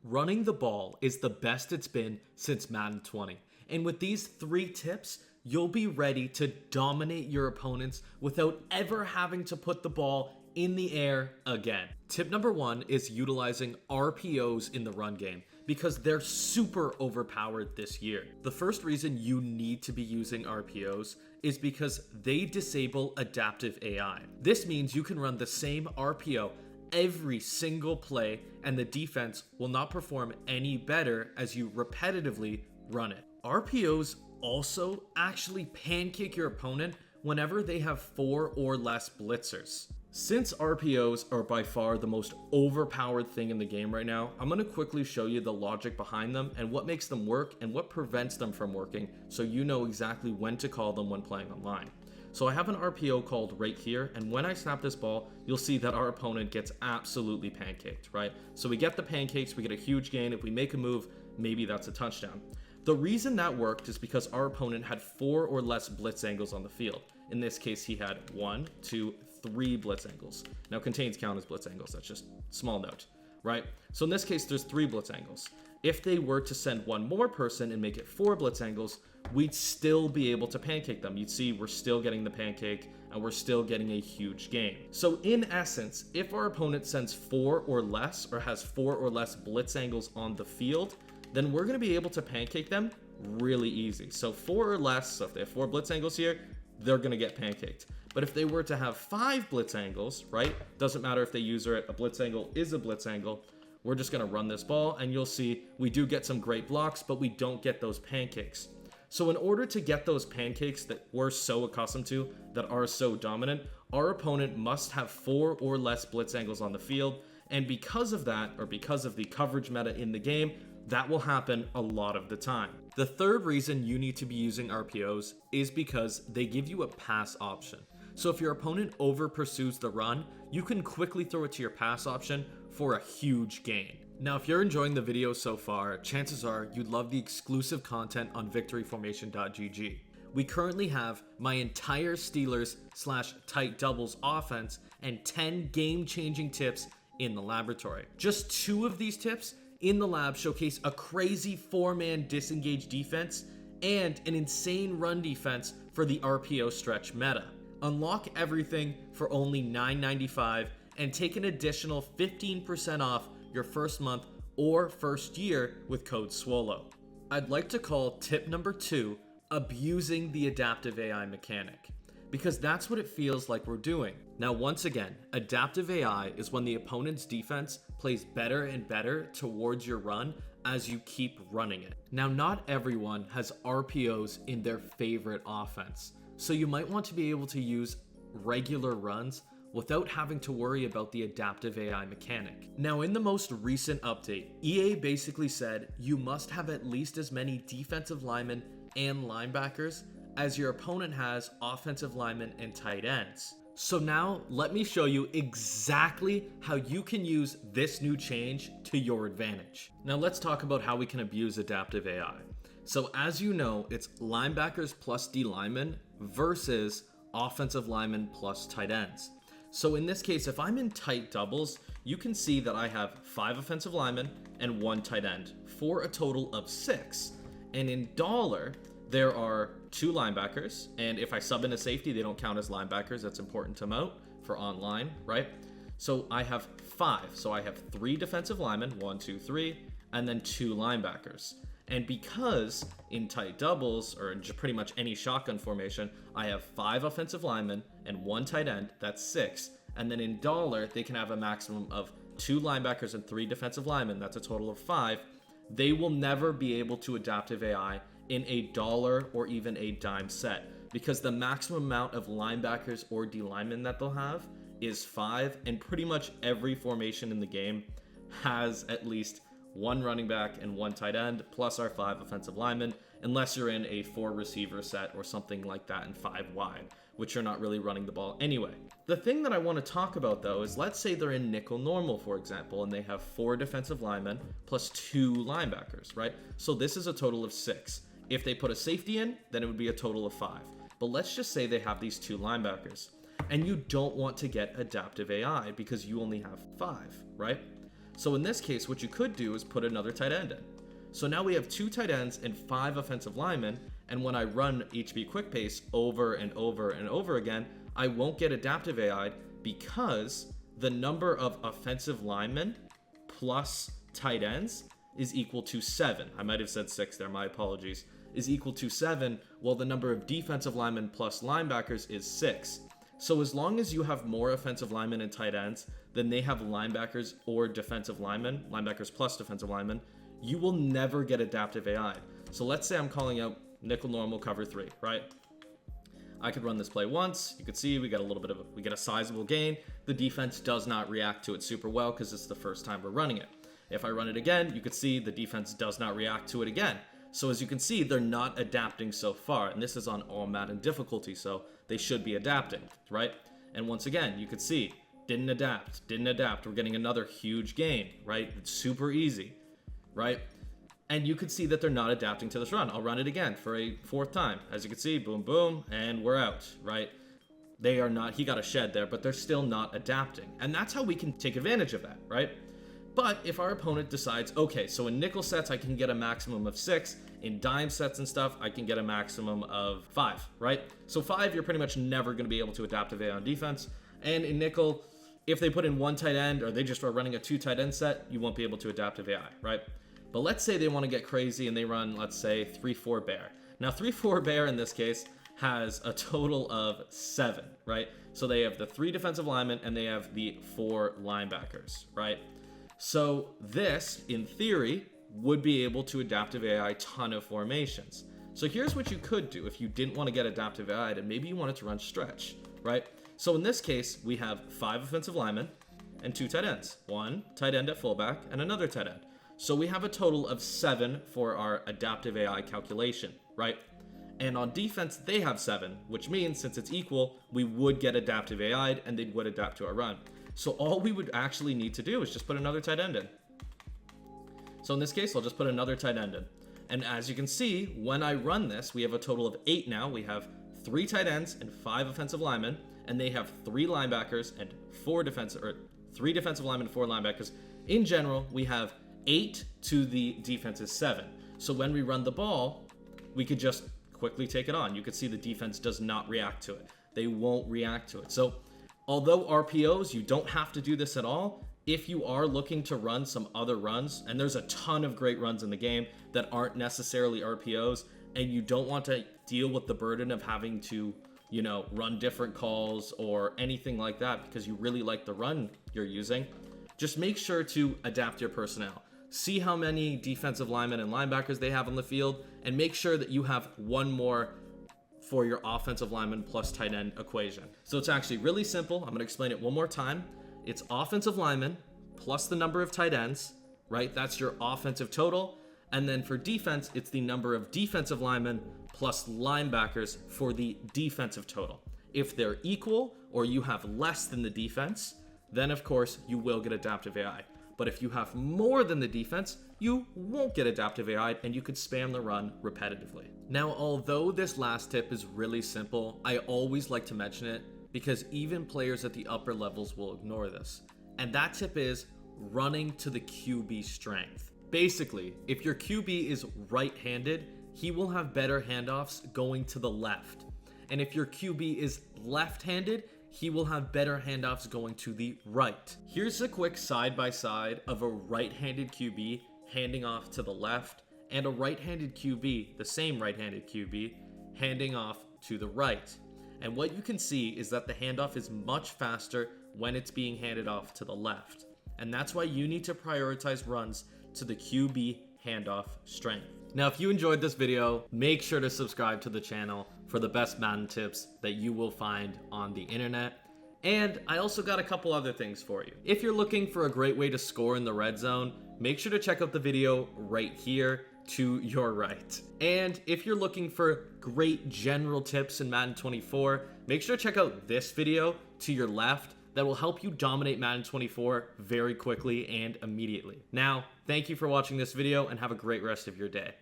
Running the ball is the best it's been since Madden 20. And with these 3 tips, you'll be ready to dominate your opponents without ever having to put the ball in the air again. Tip number 1 is utilizing RPOs in the run game because they're super overpowered this year. The first reason you need to be using RPOs is because they disable adaptive AI. This means you can run the same RPO every single play and the defense will not perform any better as you repetitively run it. RPOs also actually pancake your opponent whenever they have 4 or less blitzers. Since RPOs are by far the most overpowered thing in the game right now, I'm going to quickly show you the logic behind them and what makes them work and what prevents them from working so you know exactly when to call them when playing online. So I have an RPO called right here, and when I snap this ball, you'll see that our opponent gets absolutely pancaked, right? So we get the pancakes, we get a huge gain. If we make a move, maybe that's a touchdown. The reason that worked is because our opponent had 4 or less blitz angles on the field. In this case, he had 1, 2, 3 blitz angles. Now contains count as blitz angles, that's just small note, right? So in this case, there's 3 blitz angles. If they were to send one more person and make it 4 blitz angles, we'd still be able to pancake them. You'd see we're still getting the pancake and we're still getting a huge gain. So in essence, if our opponent sends 4 or less or has 4 or less blitz angles on the field, then we're gonna be able to pancake them really easy. So 4 or less, so if they have 4 blitz angles here, they're gonna get pancaked. But if they were to have 5 blitz angles, right? Doesn't matter if they user it, a blitz angle is a blitz angle. We're just gonna run this ball and you'll see we do get some great blocks, but we don't get those pancakes. So in order to get those pancakes that we're so accustomed to, that are so dominant, our opponent must have 4 or less blitz angles on the field. And because of that, or because of the coverage meta in the game, that will happen a lot of the time. The third reason you need to be using RPOs is because they give you a pass option. So if your opponent over pursues the run, you can quickly throw it to your pass option for a huge gain. Now, if you're enjoying the video so far, chances are you'd love the exclusive content on victoryformation.gg. We currently have my entire Steelers/tight doubles offense and 10 game-changing tips in the laboratory. Just 2 of these tips in the lab showcase a crazy 4-man disengage defense and an insane run defense for the RPO stretch meta. Unlock everything for only $9.95 and take an additional 15% off your first month or first year with code SWOLO. I'd like to call tip number 2 abusing the adaptive AI mechanic, because that's what it feels like we're doing. Now, once again, adaptive AI is when the opponent's defense plays better and better towards your run as you keep running it. Now, not everyone has RPOs in their favorite offense, so you might want to be able to use regular runs without having to worry about the adaptive AI mechanic. Now, in the most recent update, EA basically said you must have at least as many defensive linemen and linebackers as your opponent has offensive linemen and tight ends. So now let me show you exactly how you can use this new change to your advantage. Now let's talk about how we can abuse adaptive AI. So as you know, it's linebackers plus D linemen versus offensive linemen plus tight ends. So in this case, if I'm in tight doubles, you can see that I have 5 offensive linemen and 1 tight end for a total of 6. And in dollar, there are 2 linebackers, and if I sub in a safety, they don't count as linebackers. That's important to note for online, right? So I have 5. So I have 3 defensive linemen, 1, 2, 3, and then 2 linebackers. And because in tight doubles, or in pretty much any shotgun formation, I have 5 offensive linemen and 1 tight end, that's 6. And then in dollar, they can have a maximum of 2 linebackers and 3 defensive linemen, that's a total of 5. They will never be able to adaptive AI in a dollar or even a dime set, because the maximum amount of linebackers or D linemen that they'll have is 5, and pretty much every formation in the game has at least 1 running back and 1 tight end, plus our 5 offensive linemen, unless you're in a 4 receiver set or something like that in 5 wide, which you're not really running the ball anyway. The thing that I want to talk about though is, let's say they're in nickel normal, for example, and they have 4 defensive linemen plus 2 linebackers, right? So this is a total of 6. If they put a safety in, then it would be a total of 5. But let's just say they have these 2 linebackers, and you don't want to get adaptive AI because you only have 5, right? So in this case, what you could do is put another tight end in. So now we have 2 tight ends and 5 offensive linemen, and when I run HB quick pace over and over and over again, I won't get adaptive AI because the number of offensive linemen plus tight ends is equal to 7. I might have said 6 there, my apologies. Is equal to 7, while the number of defensive linemen plus linebackers is 6. So as long as you have more offensive linemen and tight ends than they have linebackers or defensive linemen, linebackers plus defensive linemen, you will never get adaptive AI. So let's say I'm calling out nickel normal cover 3, right? I could run this play once. You could see we get a sizable gain. The defense does not react to it super well because it's the first time we're running it. If I run it again, you could see the defense does not react to it again. So as you can see, they're not adapting so far. And this is on all Madden difficulty, so they should be adapting, right? And once again, you could see, didn't adapt. We're getting another huge gain, right? It's super easy, right? And you could see that they're not adapting to this run. I'll run it again for a 4th time. As you can see, boom, boom, and we're out, right? They are not, he got a shed there, but they're still not adapting. And that's how we can take advantage of that, right? But if our opponent decides, okay, so in nickel sets, I can get a maximum of 6. In dime sets and stuff, I can get a maximum of 5, right? So 5, you're pretty much never going to be able to adaptive AI on defense. And in nickel, if they put in 1 tight end or they just are running a 2 tight end set, you won't be able to adaptive AI, right? But let's say they want to get crazy and they run, let's say, 3-4 bear. Now, 3-4 bear in this case has a total of 7, right? So they have the 3 defensive linemen and they have the 4 linebackers, right? So this, in theory, would be able to adaptive AI a ton of formations. So here's what you could do if you didn't want to get adaptive AI and maybe you wanted to run stretch, right? So in this case, we have 5 offensive linemen and 2 tight ends. 1 tight end at fullback and another tight end. So we have a total of 7 for our adaptive AI calculation, right? And on defense, they have 7, which means since it's equal, we would get adaptive AI and they would adapt to our run. So all we would actually need to do is just put another tight end in. So in this case, I'll just put another tight end in. And as you can see, when I run this, we have a total of 8 now. We have 3 tight ends and 5 offensive linemen, and they have 3 linebackers and 3 defensive linemen and 4 linebackers. In general, we have 8 to the defense's 7. So when we run the ball, we could just quickly take it on. You could see the defense does not react to it. They won't react to it. So although RPOs, you don't have to do this at all. If you are looking to run some other runs, and there's a ton of great runs in the game that aren't necessarily RPOs, and you don't want to deal with the burden of having to, run different calls or anything like that because you really like the run you're using, just make sure to adapt your personnel. See how many defensive linemen and linebackers they have on the field, and make sure that you have 1 more for your offensive lineman plus tight end equation. So it's actually really simple. I'm going to explain it one more time. It's offensive linemen plus the number of tight ends, right? That's your offensive total. And then for defense, it's the number of defensive linemen plus linebackers for the defensive total. If they're equal or you have less than the defense, then of course you will get adaptive AI. But if you have more than the defense, you won't get adaptive AI and you could spam the run repetitively. Now, although this last tip is really simple, I always like to mention it because even players at the upper levels will ignore this. And that tip is running to the QB strength. Basically, if your QB is right-handed, he will have better handoffs going to the left. And if your QB is left-handed, he will have better handoffs going to the right. Here's a quick side-by-side of a right-handed QB handing off to the left and a right-handed QB, the same right-handed QB, handing off to the right. And what you can see is that the handoff is much faster when it's being handed off to the left. And that's why you need to prioritize runs to the QB handoff strength. Now, if you enjoyed this video, make sure to subscribe to the channel for the best Madden tips that you will find on the internet. And I also got a couple other things for you. If you're looking for a great way to score in the red zone, make sure to check out the video right here to your right. And if you're looking for great general tips in Madden 24, make sure to check out this video to your left that will help you dominate Madden 24 very quickly and immediately. Now, thank you for watching this video and have a great rest of your day.